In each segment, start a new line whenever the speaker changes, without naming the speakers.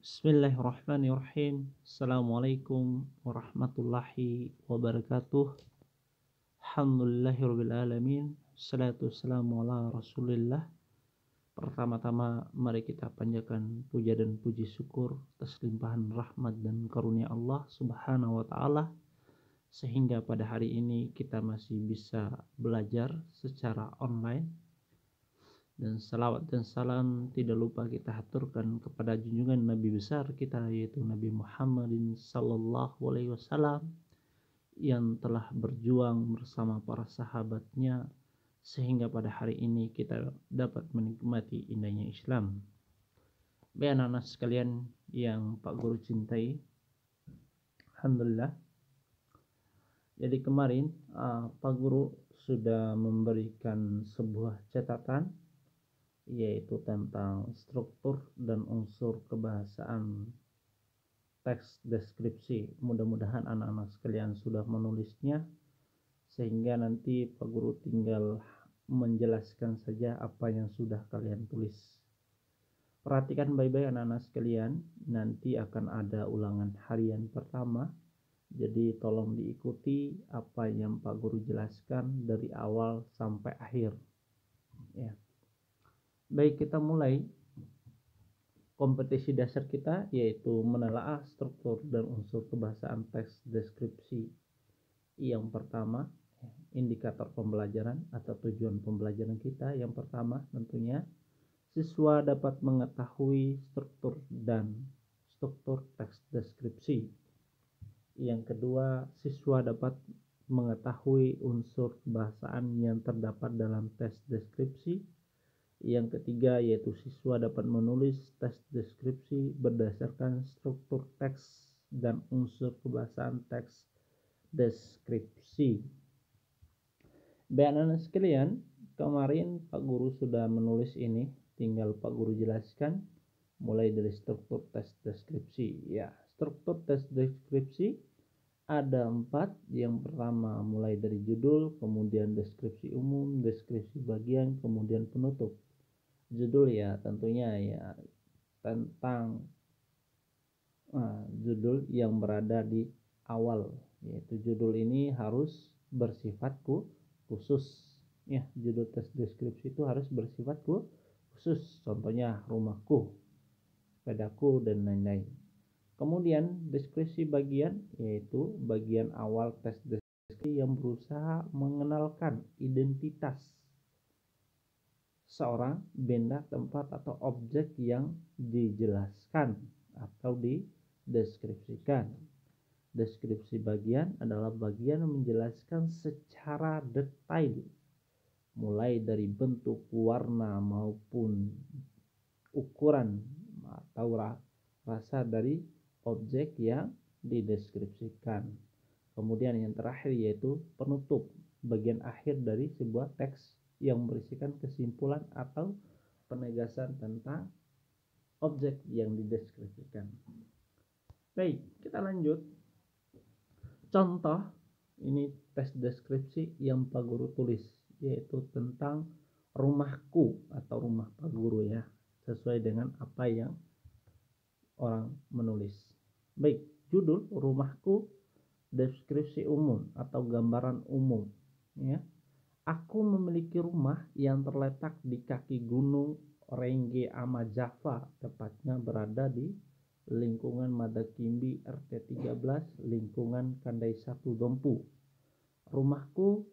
Bismillahirrahmanirrahim. Assalamualaikum warahmatullahi wabarakatuh. Alhamdulillahirabbil alamin. Salatu wassalamu ala Rasulillah. Pertama-tama mari kita panjatkan puja dan puji syukur atas limpahan rahmat dan karunia Allah Subhanahu wa taala sehingga pada hari ini kita masih bisa belajar secara online. Dan salawat dan salam tidak lupa kita haturkan kepada junjungan Nabi besar kita yaitu Nabi Muhammadin sallallahu alaihi wasallam yang telah berjuang bersama para sahabatnya sehingga pada hari ini kita dapat menikmati indahnya Islam. Baik anak-anak sekalian yang Pak Guru cintai, alhamdulillah. Jadi kemarin Pak Guru sudah memberikan sebuah catatan yaitu tentang struktur dan unsur kebahasaan teks deskripsi. Mudah-mudahan anak-anak sekalian sudah menulisnya sehingga nanti Pak Guru tinggal menjelaskan saja apa yang sudah kalian tulis. Perhatikan baik-baik anak-anak sekalian, nanti akan ada ulangan harian pertama. Jadi tolong diikuti apa yang Pak Guru jelaskan dari awal sampai akhir. Ya. Baik, kita mulai kompetisi dasar kita yaitu menelaah struktur dan unsur kebahasaan teks deskripsi. Yang pertama, indikator pembelajaran atau tujuan pembelajaran kita. Yang pertama tentunya siswa dapat mengetahui struktur teks deskripsi. Yang kedua, siswa dapat mengetahui unsur kebahasaan yang terdapat dalam teks deskripsi. Yang ketiga yaitu siswa dapat menulis teks deskripsi berdasarkan struktur teks dan unsur kebahasaan teks deskripsi. Baik anak-anak sekalian, kemarin Pak Guru sudah menulis ini, tinggal Pak Guru jelaskan mulai dari struktur teks deskripsi. Ya, struktur teks deskripsi ada 4. Yang pertama mulai dari judul, kemudian deskripsi umum, deskripsi bagian, kemudian penutup. Judul ya tentunya ya tentang judul yang berada di awal, yaitu judul ini harus bersifat khusus ya. Judul teks deskripsi itu harus bersifat khusus, contohnya rumahku, sepedaku dan lain-lain. Kemudian deskripsi bagian yaitu bagian awal teks deskripsi yang berusaha mengenalkan identitas seorang, benda, tempat, atau objek yang dijelaskan atau dideskripsikan. Deskripsi bagian adalah bagian yang menjelaskan secara detail mulai dari bentuk, warna maupun ukuran atau rasa dari objek yang dideskripsikan. Kemudian yang terakhir yaitu penutup, bagian akhir dari sebuah teks yang berisikan kesimpulan atau penegasan tentang objek yang dideskripsikan. Baik, kita lanjut. Contoh, ini teks deskripsi yang Pak Guru tulis, yaitu tentang rumahku atau rumah Pak Guru ya, sesuai dengan apa yang orang menulis. Baik, judul rumahku, deskripsi umum atau gambaran umum ya. Aku memiliki rumah yang terletak di kaki gunung Rengge Ama Java, tepatnya berada di lingkungan Madakimbi RT 13, lingkungan Kandai 1 Dompu. Rumahku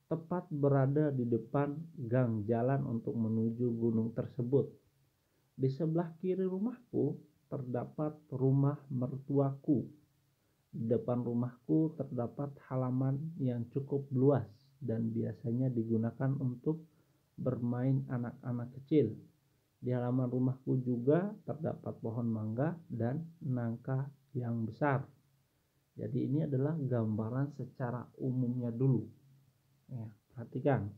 tepat berada di depan gang jalan untuk menuju gunung tersebut. Di sebelah kiri rumahku terdapat rumah mertuaku. Di depan rumahku terdapat halaman yang cukup luas dan biasanya digunakan untuk bermain anak-anak kecil. Di halaman rumahku juga terdapat pohon mangga dan nangka yang besar. Jadi ini adalah gambaran secara umumnya dulu ya, perhatikan.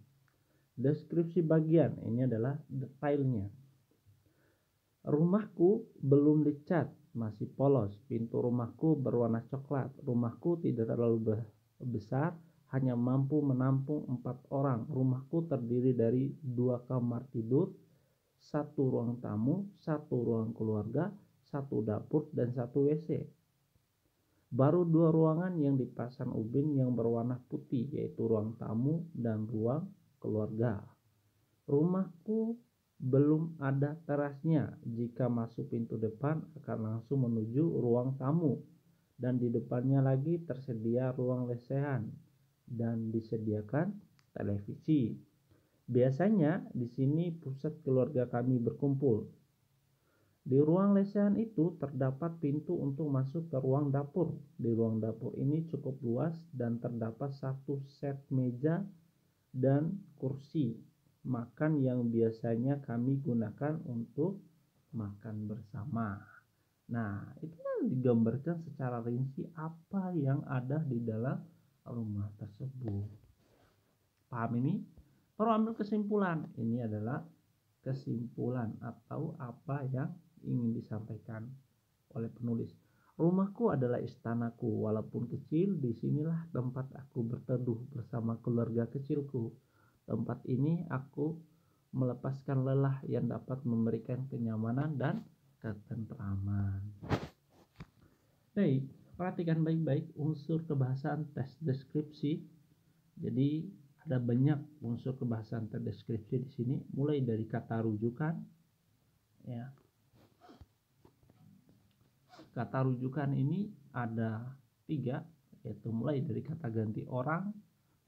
Deskripsi bagian ini adalah detailnya. Rumahku belum dicat, masih polos. Pintu rumahku berwarna coklat. Rumahku tidak terlalu besar, hanya mampu menampung 4 orang. Rumahku terdiri dari 2 kamar tidur, 1 ruang tamu, 1 ruang keluarga, 1 dapur, dan 1 WC. Baru 2 ruangan yang dipasang ubin yang berwarna putih, yaitu ruang tamu dan ruang keluarga. Rumahku belum ada terasnya. Jika masuk pintu depan akan langsung menuju ruang tamu, dan di depannya lagi tersedia ruang lesehan dan disediakan televisi. Biasanya di sini pusat keluarga kami berkumpul. Di ruang lesehan itu terdapat pintu untuk masuk ke ruang dapur. Di ruang dapur ini cukup luas dan terdapat 1 set meja dan kursi makan yang biasanya kami gunakan untuk makan bersama. Nah, itu kan digambarkan secara rinci apa yang ada di dalam rumah tersebut. Paham ini? Perlu ambil kesimpulan. Ini adalah kesimpulan atau apa yang ingin disampaikan oleh penulis. Rumahku adalah istanaku, walaupun kecil, disinilah tempat aku berteduh bersama keluarga kecilku. Tempat ini aku melepaskan lelah yang dapat memberikan kenyamanan dan ketentraman. Baik, perhatikan baik-baik unsur kebahasaan teks deskripsi. Jadi ada banyak unsur kebahasaan teks deskripsi di sini, mulai dari kata rujukan, ya. Kata rujukan ini ada 3, yaitu mulai dari kata ganti orang,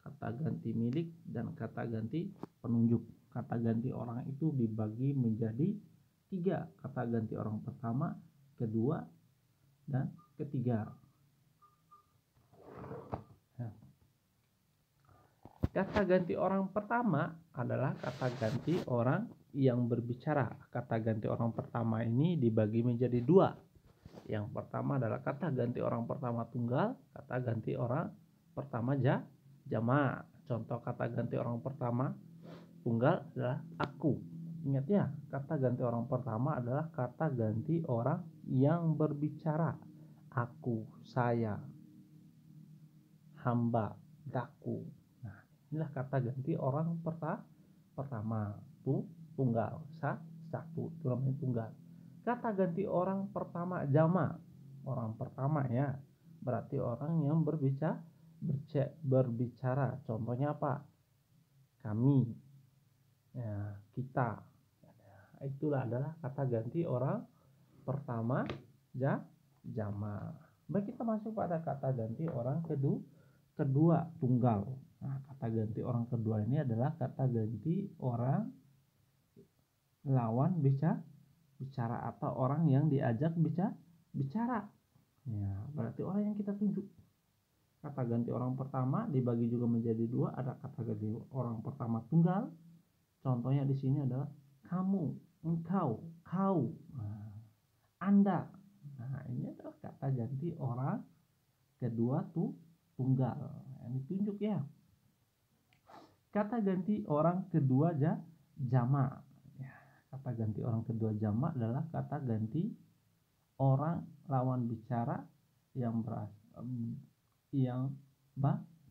kata ganti milik, dan kata ganti penunjuk. Kata ganti orang itu dibagi menjadi 3, kata ganti orang pertama, kedua, dan ketiga. Kata ganti orang pertama adalah kata ganti orang yang berbicara. Kata ganti orang pertama ini dibagi menjadi 2. Yang pertama adalah kata ganti orang pertama tunggal, kata ganti orang pertama jamak. Contoh kata ganti orang pertama tunggal adalah aku. Ingat ya, kata ganti orang pertama adalah kata ganti orang yang berbicara. Aku, saya, hamba, daku. Nah, inilah kata ganti orang pertama. Tunggal, satu, itu namanya tunggal. Kata ganti orang pertama jamak, orang pertama ya, berarti orang yang berbicara. Contohnya apa? Kami, ya, kita. Itulah adalah kata ganti orang pertama jamak. Baik, kita masuk pada kata ganti orang kedua tunggal. Nah, kata ganti orang kedua ini adalah kata ganti orang lawan bicara atau orang yang diajak bicara. Ya, berarti orang yang kita tunjuk. Kata ganti orang pertama dibagi juga menjadi 2, ada kata ganti orang pertama tunggal. Contohnya di sini adalah kamu, engkau, kau, Anda. Nah, ini adalah kata ganti orang kedua tunggal. Ini tunjuk ya. Kata ganti orang kedua jamak. Kata ganti orang kedua jamak adalah kata ganti orang lawan bicara yang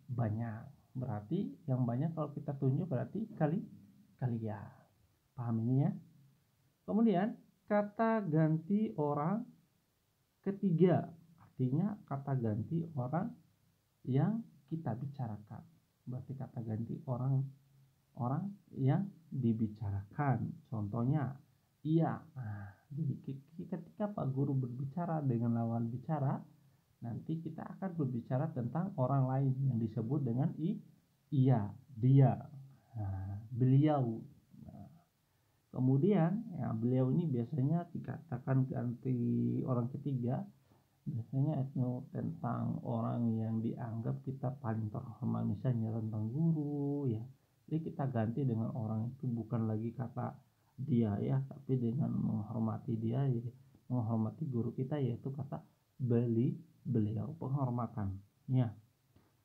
banyak. Berarti yang banyak kalau kita tunjuk berarti kalian. Paham ini ya? Kemudian kata ganti orang ketiga, artinya kata ganti orang yang kita bicarakan. Berarti kata ganti orang yang dibicarakan. Contohnya iya. Nah, jadi ketika Pak Guru berbicara dengan lawan bicara, nanti kita akan berbicara tentang orang lain yang disebut dengan iya, dia, beliau. Nah, kemudian ya, beliau ini biasanya dikatakan ganti orang ketiga, biasanya itu tentang orang yang dianggap kita paling terhormat, misalnya tentang guru ya. Jadi kita ganti dengan orang itu bukan lagi kata dia ya, tapi dengan menghormati dia, ya, menghormati guru kita, yaitu kata beliau, penghormatan ya.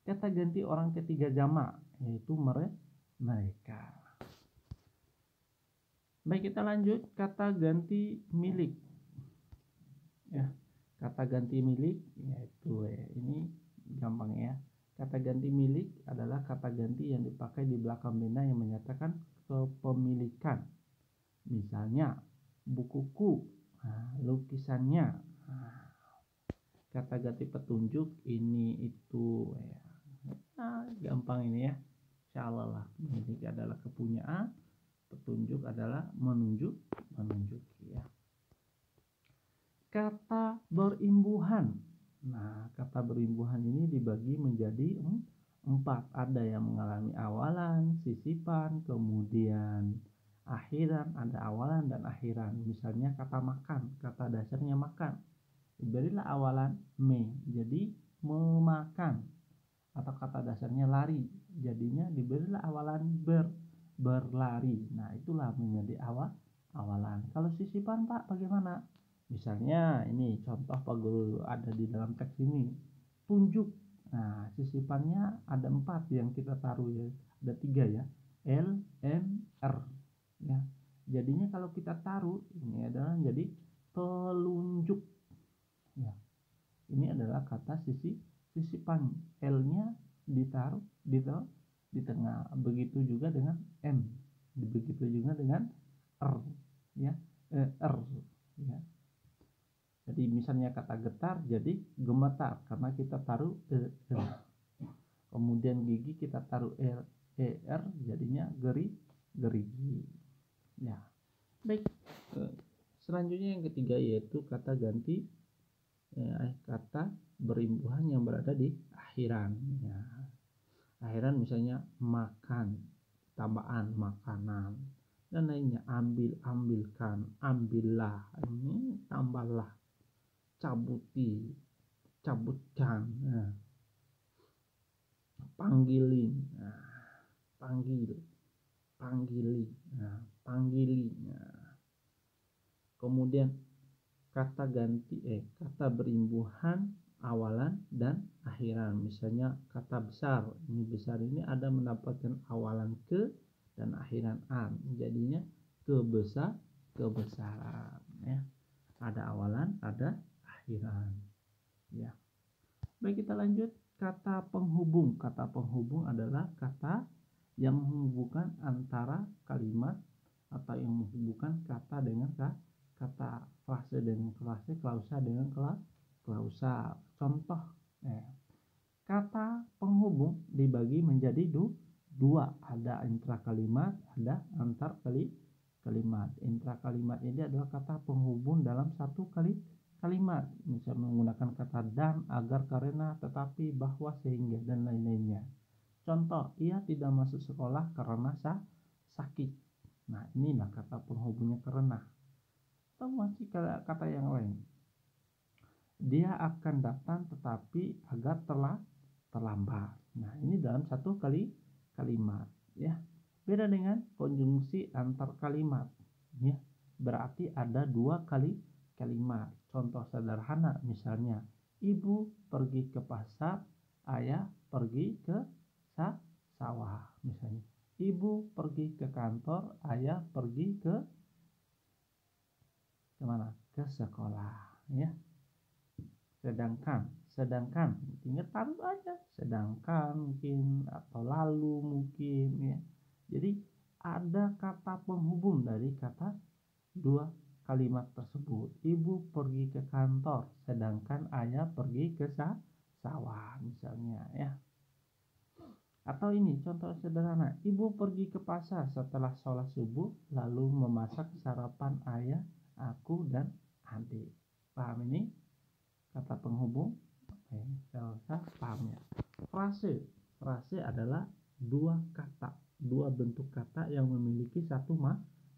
Kata ganti orang ketiga jamak, yaitu mereka. Baik, kita lanjut. Kata ganti milik ya. Kata ganti milik yaitu ini gampang ya. Kata ganti milik adalah kata ganti yang dipakai di belakang benda yang menyatakan kepemilikan. Misalnya bukuku. lukisannya. Kata ganti petunjuk ini itu ya. Gampang ini ya. Insyaallah lah. Memiliki adalah kepunyaan, petunjuk adalah menunjuk ya. Kata berimbuhan. Nah, kata berimbuhan ini dibagi menjadi 4. Ada yang mengalami awalan, sisipan, kemudian akhiran, ada awalan dan akhiran. Misalnya kata makan, kata dasarnya makan. Diberilah awalan me, jadi memakan. Atau kata dasarnya lari, jadinya diberilah awalan berlari. Nah, itulah menjadi awalan. Kalau sisipan Pak bagaimana? Misalnya ini contoh Pak Guru ada di dalam teks ini. Tunjuk. Nah, sisipannya ada 4 yang kita taruh ya. Ada 3 ya. L, M, R. Ya. Jadinya kalau kita taruh ini adalah jadi telunjuk. Ya. Ini adalah kata sisipan. L-nya ditaruh di tengah. Begitu juga dengan M. Begitu juga dengan R. Ya. R. Ya. Jadi misalnya kata getar jadi gemetar karena kita taruh kemudian gigi kita taruh er jadinya gerigi. Ya. Baik. Selanjutnya yang ketiga yaitu kata ganti kata berimbuhan yang berada di akhiran. Ya. Akhiran misalnya makan, tambahan makanan dan lainnya. Ambilkan, ambillah, ini tambahlah, cabutkan, panggilin, panggili, panggili. Kemudian kata ganti kata berimbuhan awalan dan akhiran. Misalnya kata besar. Ini besar ini ada mendapatkan awalan ke dan akhiran an. Jadinya kebesaran ya. Ada awalan, ada akhiran. Ya. Baik, kita lanjut. Kata penghubung. Kata penghubung adalah kata yang menghubungkan antara kalimat atau yang menghubungkan kata dengan kata, frase dengan frase, klausa dengan klausa. Contoh, kata penghubung dibagi menjadi 2. Ada intrakalimat, ada antar kalimat. Intrakalimat ini adalah kata penghubung dalam satu kalimat. Misalnya menggunakan kata dan, agar, karena, tetapi, bahwa, sehingga dan lain-lainnya. Contoh, ia tidak masuk sekolah karena sakit. Nah, inilah kata penghubungnya karena. Atau masih kata yang lain. Dia akan datang tetapi agar terlambat. Nah, ini dalam satu kalimat ya. Beda dengan konjungsi antar kalimat ya. Berarti ada 2 kalimat. Contoh sederhana misalnya, ibu pergi ke pasar, ayah pergi ke sawah misalnya. Ibu pergi ke kantor, ayah pergi ke kemana? Ke sekolah ya. Sedangkan ingat taruh aja sedangkan mungkin atau lalu mungkin ya. Jadi ada kata penghubung dari kata 2 kalimat tersebut. Ibu pergi ke kantor sedangkan ayah pergi ke sawah misalnya ya. Atau ini contoh sederhana, ibu pergi ke pasar setelah sholat subuh lalu memasak sarapan ayah, aku dan adik. Paham ini? Kata penghubung. Saya paham ya. Frase adalah 2 kata, 2 bentuk kata yang memiliki satu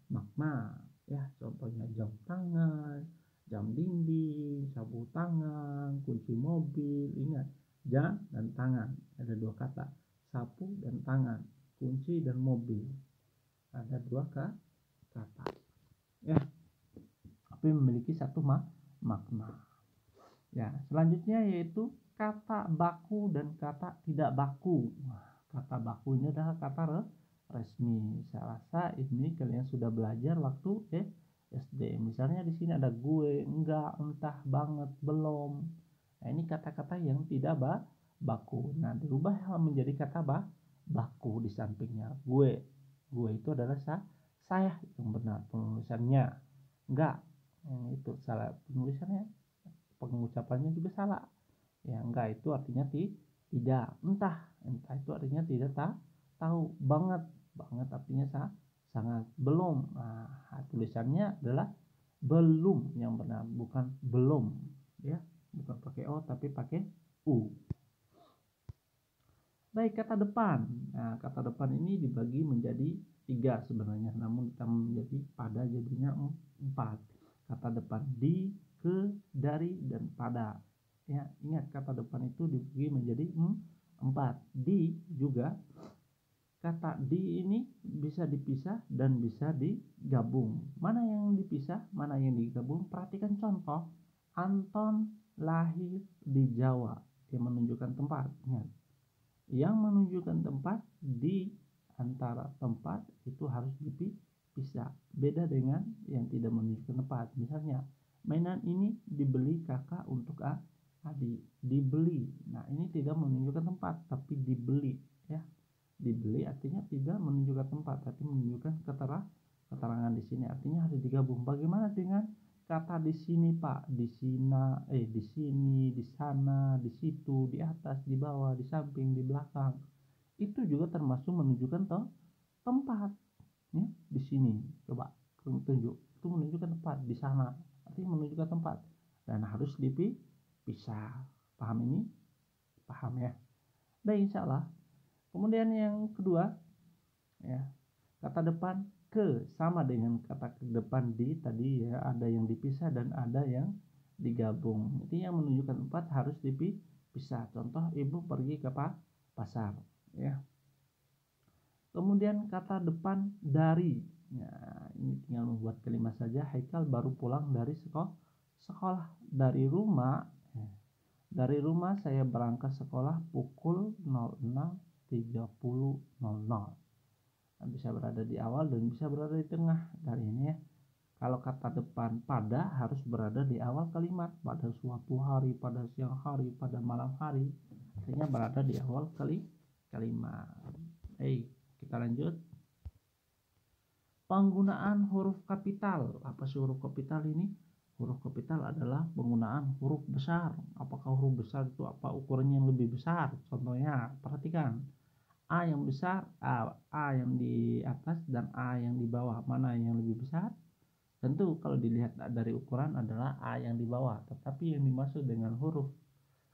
makna. Ya, contohnya jam tangan, jam dinding, sapu tangan, kunci mobil. Ingat, jam dan tangan ada 2 kata. Sapu dan tangan, kunci dan mobil ada 2 kata. Ya, tapi memiliki satu makna. Ya, selanjutnya yaitu kata baku dan kata tidak baku. Kata baku ini adalah kata resmi. Saya rasa ini kalian sudah belajar waktu SD. Misalnya di sini ada gue, enggak, entah, banget, belum. Nah, ini kata-kata yang tidak baku. Nah, dirubah menjadi kata baku di sampingnya. Gue itu adalah saya yang benar penulisannya. Enggak, Itu salah penulisannya, pengucapannya juga salah. Ya, enggak itu artinya tidak, entah itu artinya tidak tahu, banget artinya sangat, belum. Nah, tulisannya adalah belum yang benar, bukan belum, ya, bukan pakai o tapi pakai u. Baik, kata depan. Nah, kata depan ini dibagi menjadi 3 sebenarnya, namun kita menjadi pada jadinya 4. Kata depan di, ke, dari, dan pada. Ya, ingat kata depan itu dibagi menjadi 4. Di juga, kata di ini bisa dipisah dan bisa digabung. Mana yang dipisah, mana yang digabung? Perhatikan contoh. Anton lahir di Jawa, yang menunjukkan tempat. Ingat, yang menunjukkan tempat di antara tempat itu harus dipisah. Beda dengan yang tidak menunjukkan tempat. Misalnya, mainan ini dibeli kakak untuk adik. Dibeli. Nah, ini tidak menunjukkan tempat tapi dibeli, ya. Dibeli artinya tidak menunjukkan tempat tapi menunjukkan keterangan di sini, artinya harus digabung. Bagaimana dengan kata di sini Pak, di sini, di sana, di situ, di atas, di bawah, di samping, di belakang, itu juga termasuk menunjukkan tempat, ya. Di sini coba tunjuk, itu menunjukkan tempat. Di sana artinya menunjukkan tempat dan harus dipisah. Paham ini? Paham ya? Baik, insyaallah. Kemudian yang kedua, ya, kata depan ke sama dengan kata depan di tadi, ya, ada yang dipisah dan ada yang digabung. Itu yang menunjukkan tempat harus dipisah. Contoh, ibu pergi ke pasar, ya. Kemudian kata depan dari, ya, ini tinggal membuat kalimat saja. Haikal baru pulang dari sekolah. Dari rumah, ya. Dari rumah saya berangkat sekolah pukul 06.30. Bisa berada di awal dan bisa berada di tengah dari ini, ya. Kalau kata depan pada harus berada di awal kalimat, pada suatu hari, pada siang hari, pada malam hari, artinya berada di awal kalimat. Kita lanjut. Penggunaan huruf kapital. Apa sih huruf kapital ini? Huruf kapital adalah penggunaan huruf besar. Apakah huruf besar itu apa ukurannya yang lebih besar? Contohnya, perhatikan. A yang besar, A yang di atas, dan A yang di bawah. Mana yang lebih besar? Tentu kalau dilihat dari ukuran adalah A yang di bawah. Tetapi yang dimaksud dengan huruf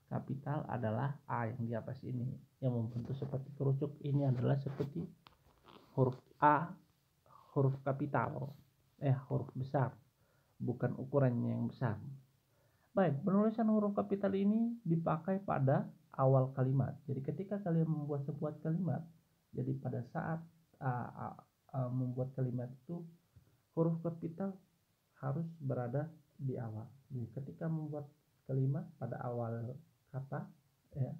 kapital adalah A yang di atas ini, yang membentuk seperti kerucut. Ini adalah seperti huruf A, huruf kapital, huruf besar, bukan ukurannya yang besar. Baik, penulisan huruf kapital ini dipakai pada awal kalimat. Jadi ketika kalian membuat sebuah kalimat, jadi pada saat membuat kalimat itu huruf kapital harus berada di awal. Jadi ketika membuat kalimat pada awal kata, ya,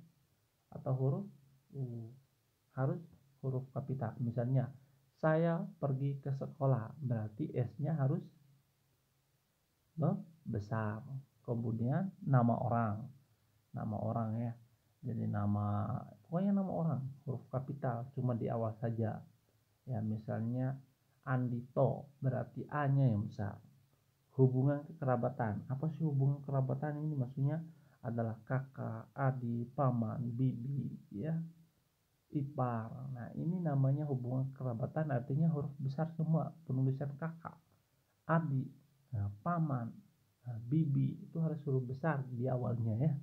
atau huruf harus huruf kapital. Misalnya, saya pergi ke sekolah, berarti S-nya harus besar. Kemudian nama orang, ya. Jadi pokoknya nama orang huruf kapital, cuma di awal saja. Ya, misalnya Andito, berarti A-nya yang besar. Hubungan kekerabatan. Apa sih hubungan kerabatan ini? Maksudnya adalah kakak, adik, paman, bibi, ya, ipar. Nah, ini namanya hubungan kerabatan, artinya huruf besar semua. Penulisan kakak, adik, paman, bibi itu harus huruf besar di awalnya, ya.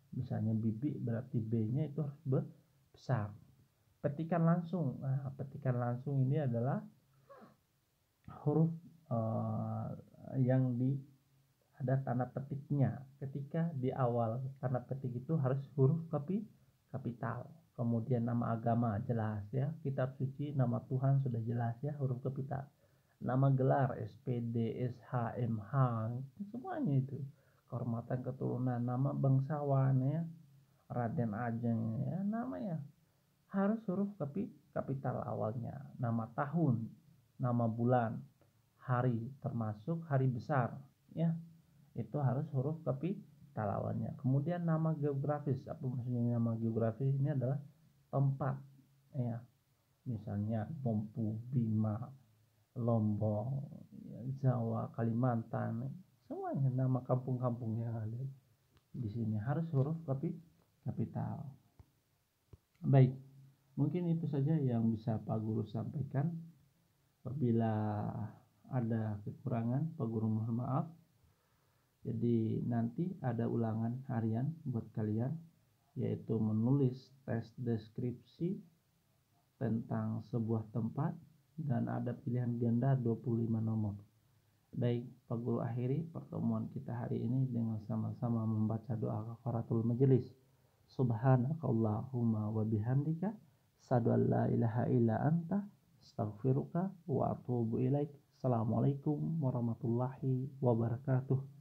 Misalnya bibi berarti B-nya itu harus besar. Petikan langsung. Nah, petikan langsung ini adalah huruf yang ada tanda petiknya. Ketika di awal tanda petik itu harus huruf kapital. Kemudian nama agama jelas, ya. Kitab suci, nama Tuhan sudah jelas, ya, huruf kapital. Nama gelar SPD, SH, MH, semuanya itu. Kehormatan keturunan, nama bangsawan, ya, Raden Ajeng, ya, namanya harus huruf kapital awalnya. Nama tahun, nama bulan, hari, termasuk hari besar, ya, itu harus huruf kapital awalnya. Kemudian nama geografis. Apa maksudnya nama geografis? Ini adalah tempat, ya. Misalnya Mampu, Bima, Lombok, Jawa, Kalimantan, semuanya nama kampung-kampung yang ada di sini harus huruf kapital. Baik, mungkin itu saja yang bisa Pak Guru sampaikan. Apabila ada kekurangan, Pak Guru mohon maaf. Jadi nanti ada ulangan harian buat kalian, yaitu menulis tes deskripsi tentang sebuah tempat dan ada pilihan ganda 25 nomor. Baik, Pak Guru akhiri pertemuan kita hari ini dengan sama-sama membaca doa kafaratul majelis. Subhanakallahumma wa bihamdika asyhadu an la ilaha illa anta astaghfiruka wa atubu ilaik. Assalamualaikum warahmatullahi wabarakatuh.